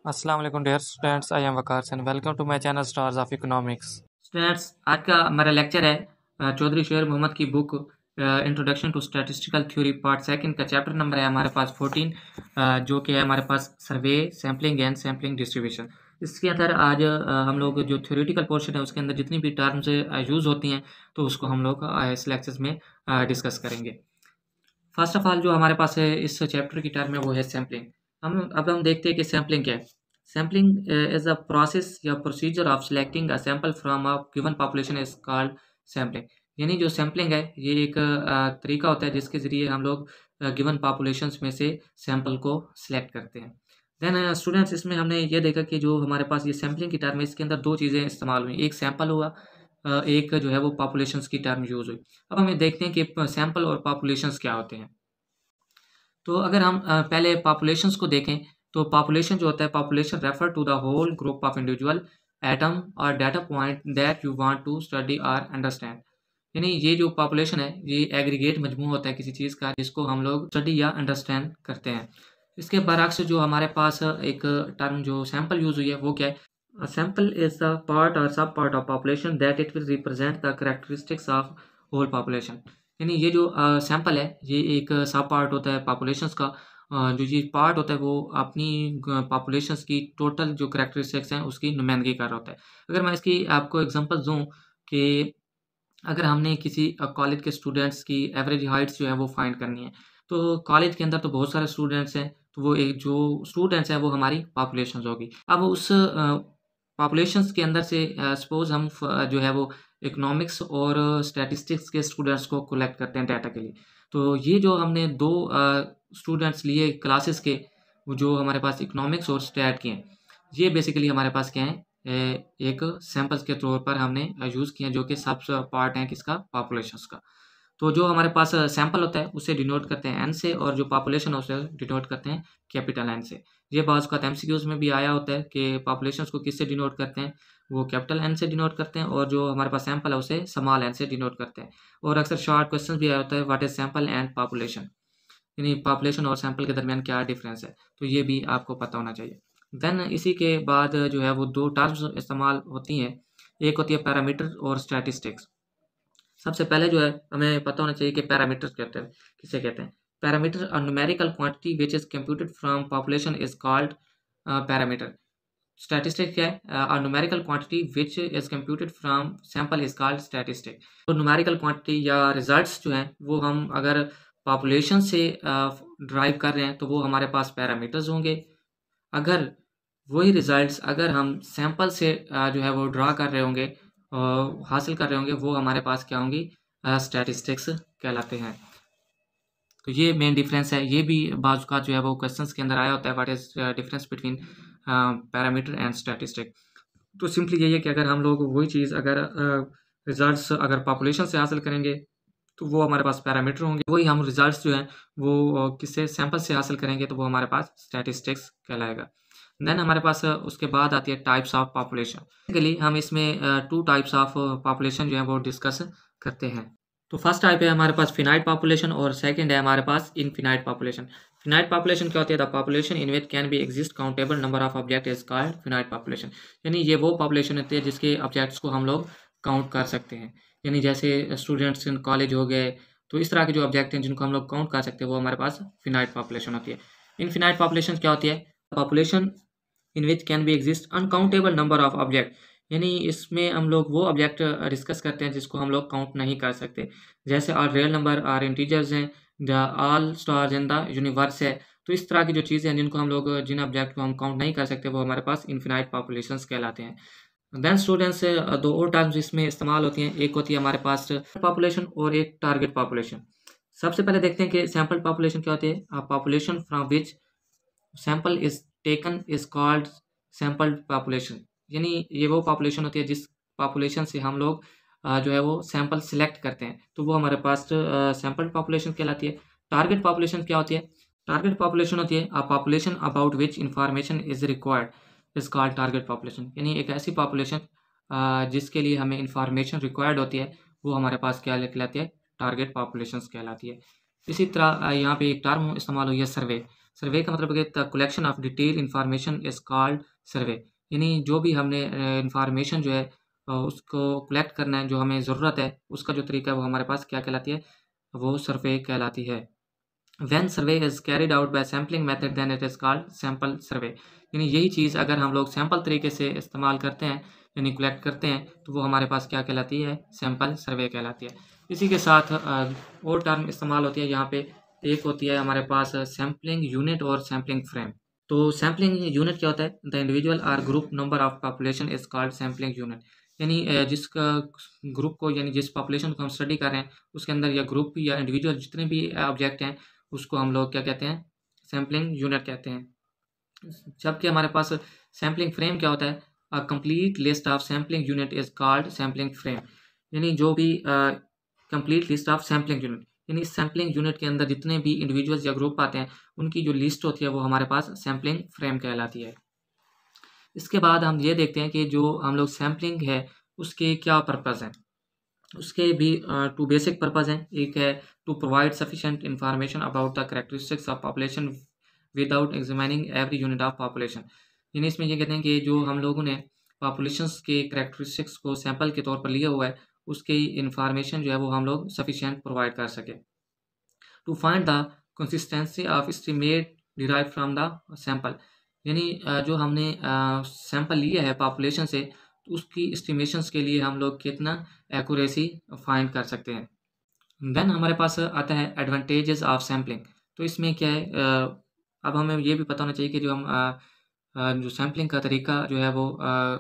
अस्सलाम वालेकुम dear students, I am Waqar and welcome to my channel stars of economics. Students, आज का हमारा लेक्चर है चौधरी शेर मोहम्मद की book introduction to statistical theory part second का चैप्टर नंबर है हमारे पास 14, जो कि है हमारे पास survey, sampling and sampling distribution. इसके अंदर आज हम लोग जो थ्योरेटिकल पोर्शन है उसके अंदर जितनी भी टर्म्स यूज़ होती हैं तो उसको हम लोग इस लेक्चर्स में डिस्कस करेंगे। फर्स्ट ऑफ ऑल जो हमारे पास है इस चैप्टर की टर्म है वो है सैम्पलिंग। हम देखते हैं कि सैम्पलिंग क्या है। सैम्पलिंग इज अ प्रोसेस या procedure of selecting a sample from a given population is called sampling. यानी जो सैम्पलिंग है ये एक तरीका होता है जिसके ज़रिए हम लोग गिवन पॉपुलेशंस में से सैंपल को सिलेक्ट करते हैं। देन स्टूडेंट्स, इसमें हमने ये देखा कि जो हमारे पास ये सैम्पलिंग की टर्म है इसके अंदर दो चीज़ें इस्तेमाल हुई, एक सैंपल हुआ, एक जो है वो पॉपुलेशंस की टर्म यूज़ हुई। अब हमें देखते हैं कि सैंपल और पॉपुलेशंस क्या होते हैं। तो अगर हम पहले पॉपुलेशंस को देखें तो पॉपुलेशन जो होता है, population refer to the whole group of individual atom और data point that you want to study और अंडरस्टैंड। यानी ये जो पॉपुलेशन है ये एग्रीगेट मजमू होता है किसी चीज़ का जिसको हम लोग स्टडी या अंडरस्टैंड करते हैं। इसके बरक्स जो हमारे पास एक टर्म जो सैंपल यूज़ हुई है वो क्या है। सैंपल इज द पार्ट और sub part of population that it will represent the characteristics of whole population. यानी ये जो सैंपल है ये एक सब पार्ट होता है पॉपुलेशंस का। जो ये पार्ट होता है वो अपनी पॉपुलेशंस की टोटल जो करेक्टरिस्टिक्स हैं उसकी नुमाइंदगी कर रहा होता है। अगर मैं इसकी आपको एग्जांपल दूं कि अगर हमने किसी कॉलेज के स्टूडेंट्स की एवरेज हाइट्स जो है वो फाइंड करनी है, तो कॉलेज के अंदर तो बहुत सारे स्टूडेंट्स हैं, तो वो एक जो स्टूडेंट्स हैं वो हमारी पॉपुलेशन होगी। अब उस पॉपुलेशंस के अंदर से सपोज हम जो है वो इकोनॉमिक्स और स्टैटिस्टिक्स के स्टूडेंट्स को कलेक्ट करते हैं डाटा के लिए। तो ये जो हमने दो स्टूडेंट्स लिए क्लासेस के, वो जो हमारे पास इकोनॉमिक्स और स्टैट के हैं, ये बेसिकली हमारे पास क्या है, एक सैंपल्स के तौर पर हमने यूज़ किए जो कि सब पार्ट हैं किसका, पॉपुलेशंस का। तो जो हमारे पास सैंपल होता है उसे डिनोट करते हैं एन से, और जो पॉपुलेशन है उसे डिनोट करते हैं कैपिटल एन से। ये बाज़ का एमसीक्यूज़ में भी आया होता है कि पॉपुलेशंस को किससे डिनोट करते हैं, वो कैपिटल एन से डिनोट करते हैं, और जो हमारे पास सैंपल है उसे स्मॉल एन से डिनोट करते हैं। और अक्सर शॉर्ट क्वेश्चन भी आया होता है, what is sample and population, यानी पॉपुलेशन और सैंपल के दरमियान क्या डिफरेंस है, तो ये भी आपको पता होना चाहिए। देन इसी के बाद जो है वो दो टर्म्स इस्तेमाल होती हैं, एक होती है पैरामीटर और स्टैटिस्टिक्स। सबसे पहले जो है हमें पता होना चाहिए कि पैरामीटर कहते हैं किसे कहते हैं। Parameter a numerical quantity which is computed from population is called parameter. Statistic क्या है, a numerical quantity which is computed from sample is called statistic. तो न्यूमेरिकल क्वांटिटी या रिजल्ट्स जो हैं वो हम अगर पॉपुलेशन से ड्राइव कर रहे हैं तो वो हमारे पास पैरामीटर्स होंगे। अगर वही रिजल्ट्स अगर हम सैंपल से जो है वो ड्रा कर रहे होंगे, हासिल कर रहे होंगे, वो हमारे पास क्या होंगी, स्टैटिस्टिक्स कहलाते हैं। तो ये मेन डिफरेंस है, ये भी बाज़ का जो है वो क्वेश्चंस के अंदर आया होता है, what is difference between parameter and statistic. तो सिंपली यही है कि अगर हम लोग वही चीज़ अगर रिजल्ट्स अगर पॉपुलेशन से हासिल करेंगे तो वो हमारे पास पैरामीटर होंगे, वही हम रिजल्ट्स जो हैं वो किससे, सैंपल से हासिल करेंगे तो वो हमारे पास स्टैटिस्टिक्स कहलाएगा। देन हमारे पास उसके बाद आती है टाइप्स ऑफ पॉपुलेशन। बेसिकली हम इसमें टू टाइप्स ऑफ पॉपुलेशन जो है वो डिस्कस करते हैं। तो फर्स्ट टाइप है हमारे पास फिनाइट पॉपुलेशन और सेकंड है हमारे पास इनफिनाइट पॉपुलेशन। फिनाइट पॉपुलेशन क्या होती है, the population in which can be exist countable number of object is called finite population. यानी ये वो पॉपुलेशन होती है जिसके ऑब्जेक्ट्स को हम लोग काउंट कर सकते हैं। यानी जैसे स्टूडेंट्स इन कॉलेज हो गए, तो इस तरह के जो ऑब्जेक्ट हैं जिनको हम लोग काउंट कर सकते हैं वो हमारे पास फिनाइट पॉपुलेशन होती है। इनफिनाइट पॉपुलेशन क्या होती है, population in which can be exist uncountable number of object. यानी इसमें हम लोग वो ऑब्जेक्ट डिस्कस करते हैं जिसको हम लोग काउंट नहीं कर सकते, जैसे or real number, or integers हैं, the all stars in the universe है। तो इस तरह की जो चीज़ें हैं जिनको हम लोग, जिन ऑब्जेक्ट को हम काउंट नहीं कर सकते, वो हमारे पास इनफिनाइट पॉपुलेशंस कहलाते हैं। देन स्टूडेंट्स, दो और टर्म्स इसमें इस्तेमाल होती हैं, एक होती है हमारे पास पॉपुलेशन और एक टारगेट पॉपुलेशन। सबसे पहले देखते हैं कि सैंपल पॉपुलेशन क्या होती है। Population from which sample is taken is called sample population. यानी ये वो पॉपुलेशन होती है जिस पॉपुलेशन से हम लोग जो है वो सैंपल सिलेक्ट करते हैं, तो वो हमारे पास सैंपल पॉपुलेशन कहलाती है। टारगेट पॉपुलेशन क्या होती है, टारगेट पॉपुलेशन होती है a population about which information is required is called target population. यानी एक ऐसी पॉपुलेशन जिसके लिए हमें इंफॉर्मेशन रिक्वायर्ड होती है वो हमारे पास क्या कहलाती है, टारगेट पॉपुलेशन कहलाती है। इसी तरह यहाँ पे एक टर्म इस्तेमाल हुई है सर्वे। सर्वे का मतलब है the collection of detail information is called survey, यानी जो भी हमने इंफॉर्मेशन जो है उसको कलेक्ट करना है, जो हमें ज़रूरत है, उसका जो तरीका है वो हमारे पास क्या कहलाती है, वो सर्वे कहलाती है। When survey is carried out by sampling method then it is called sample survey, यानी यही चीज़ अगर हम लोग सैम्पल तरीके से इस्तेमाल करते हैं यानी कलेक्ट करते हैं तो वो हमारे पास क्या कहलाती है, सैम्पल सर्वे कहलाती है। इसी के साथ और टर्म इस्तेमाल होती है यहाँ पे, एक होती है हमारे पास सैम्पलिंग यूनिट और सैम्पलिंग फ्रेम। तो सैम्पलिंग यूनिट क्या होता है, the individual or group number of population is called sampling unit, यानी जिसका ग्रुप को यानी जिस पॉपुलेशन को हम स्टडी कर रहे हैं उसके अंदर या ग्रुप या इंडिविजुअल जितने भी ऑब्जेक्ट हैं उसको हम लोग क्या कहते हैं, सैम्पलिंग यूनिट कहते हैं। जबकि हमारे पास सैम्पलिंग फ्रेम क्या होता है, a complete list of sampling unit is called sampling frame, यानी जो भी complete list of sampling unit, यानी सैम्पलिंग यूनिट के अंदर जितने भी इंडिविजुअल्स या ग्रुप आते हैं उनकी जो लिस्ट होती है वो हमारे पास सैम्पलिंग फ्रेम कहलाती है। इसके बाद हम ये देखते हैं कि जो हम लोग सैम्पलिंग है उसके क्या पर्पज़ हैं। उसके भी टू बेसिक पर्पज़ हैं। एक है to provide sufficient information about the characteristics of population without examining every unit of population, यानी इसमें ये कहते हैं कि जो हम लोगों ने पॉपुलेशंस के कैरेक्टरिस्टिक्स को सैंपल के तौर पर लिया हुआ है उसकी इंफॉर्मेशन जो है वो हम लोग सफिशिएंट प्रोवाइड कर सकें। To find the consistency of estimate derive from the sample, यानी जो हमने सैंपल लिया है पॉपुलेशन से तो उसकी एस्टिमेशंस के लिए हम लोग कितना एक्यूरेसी फाइंड कर सकते हैं। देन हमारे पास आता है एडवांटेजेस ऑफ सैम्पलिंग। तो इसमें क्या है, अब हमें ये भी पता होना चाहिए कि जो हम जो सैम्पलिंग का तरीका जो है वो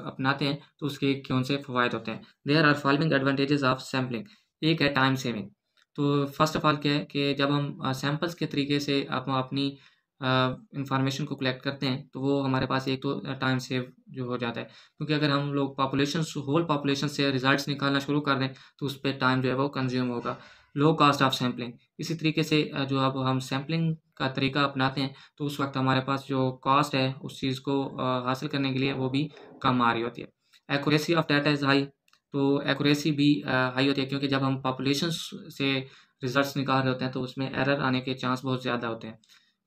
अपनाते हैं तो उसके कौन से फ़वाइद होते हैं। There are following advantages of sampling. एक है टाइम सेविंग। तो फर्स्ट ऑफ ऑल क्या है कि जब हम सैम्पल्स के तरीके से अपनी इंफॉर्मेशन को कलेक्ट करते हैं तो वो हमारे पास एक तो टाइम सेव जो हो जाता है, क्योंकि अगर हम लोग होल पॉपुलेशन से रिजल्ट्स निकालना शुरू कर दें तो उस पर टाइम जो है वो कंज्यूम होगा। लो कॉस्ट ऑफ सैम्पलिंग, इसी तरीके से जो अब हम सैम्पलिंग का तरीका अपनाते हैं तो उस वक्त हमारे पास जो कॉस्ट है उस चीज़ को हासिल करने के लिए वो भी कम आ रही होती है। Accuracy of data is high, तो एक्यूरेसी भी हाई होती है क्योंकि जब हम पॉपुलेशन से रिजल्ट्स निकाल रहे होते हैं तो उसमें एरर आने के चांस बहुत ज़्यादा होते हैं,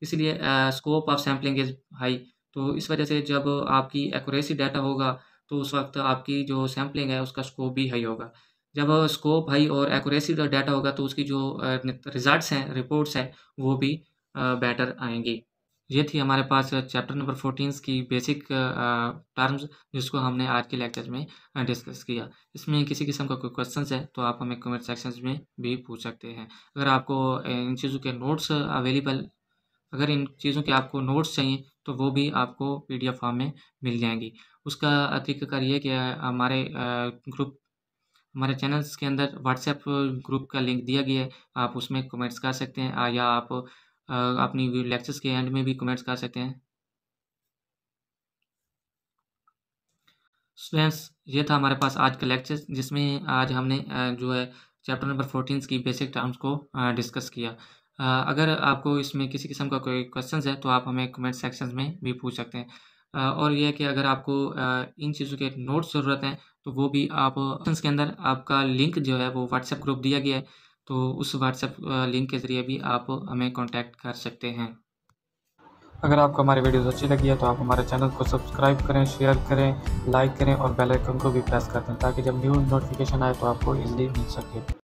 इसलिए scope of sampling is high. तो इस वजह से जब आपकी एक्यूरेसी डाटा होगा तो उस वक्त आपकी जो सैम्पलिंग है उसका स्कोप भी हाई होगा। जब स्कोप हाई और एक्यूरेसी का डाटा होगा तो उसकी जो रिजल्ट्स हैं, रिपोर्ट्स हैं, वो भी बेटर आएंगी। ये थी हमारे पास चैप्टर नंबर 14 की बेसिक टर्म्स जिसको हमने आज के लेक्चर में डिस्कस किया। इसमें किसी किस्म का कोई क्वेश्चंस है तो आप हमें कमेंट सेक्शंस में भी पूछ सकते हैं। अगर आपको इन चीज़ों के नोट्स अगर इन चीज़ों के आपको नोट्स चाहिए तो वो भी आपको PDF फॉर्म में मिल जाएंगी। उसका तरीक़ाकार ये है कि हमारे चैनल्स के अंदर व्हाट्सएप ग्रुप का लिंक दिया गया है, आप उसमें कमेंट्स कर सकते हैं या आप अपनी लेक्चर्स के एंड में भी कमेंट्स कर सकते हैं। स्टूडेंट्स, ये था हमारे पास आज का लेक्चर जिसमें आज हमने जो है चैप्टर नंबर 14 की बेसिक टर्म्स को डिस्कस किया। अगर आपको इसमें किसी किस्म का कोई क्वेश्चंस है तो आप हमें कमेंट सेक्शंस में भी पूछ सकते हैं। और ये है कि अगर आपको इन चीज़ों के नोट्स ज़रूरत हैं तो वो भी आप ऑप्शंस के अंदर आपका लिंक जो है वो व्हाट्सएप ग्रुप दिया गया है, तो उस व्हाट्सएप लिंक के ज़रिए भी आप हमें कॉन्टैक्ट कर सकते हैं। अगर आपको हमारी वीडियोस अच्छी लगी है तो आप हमारे चैनल को सब्सक्राइब करें, शेयर करें, लाइक करें और बेल आइकन को भी प्रेस कर दें ताकि जब न्यू नोटिफिकेशन आए तो आपको इजीली मिल सके।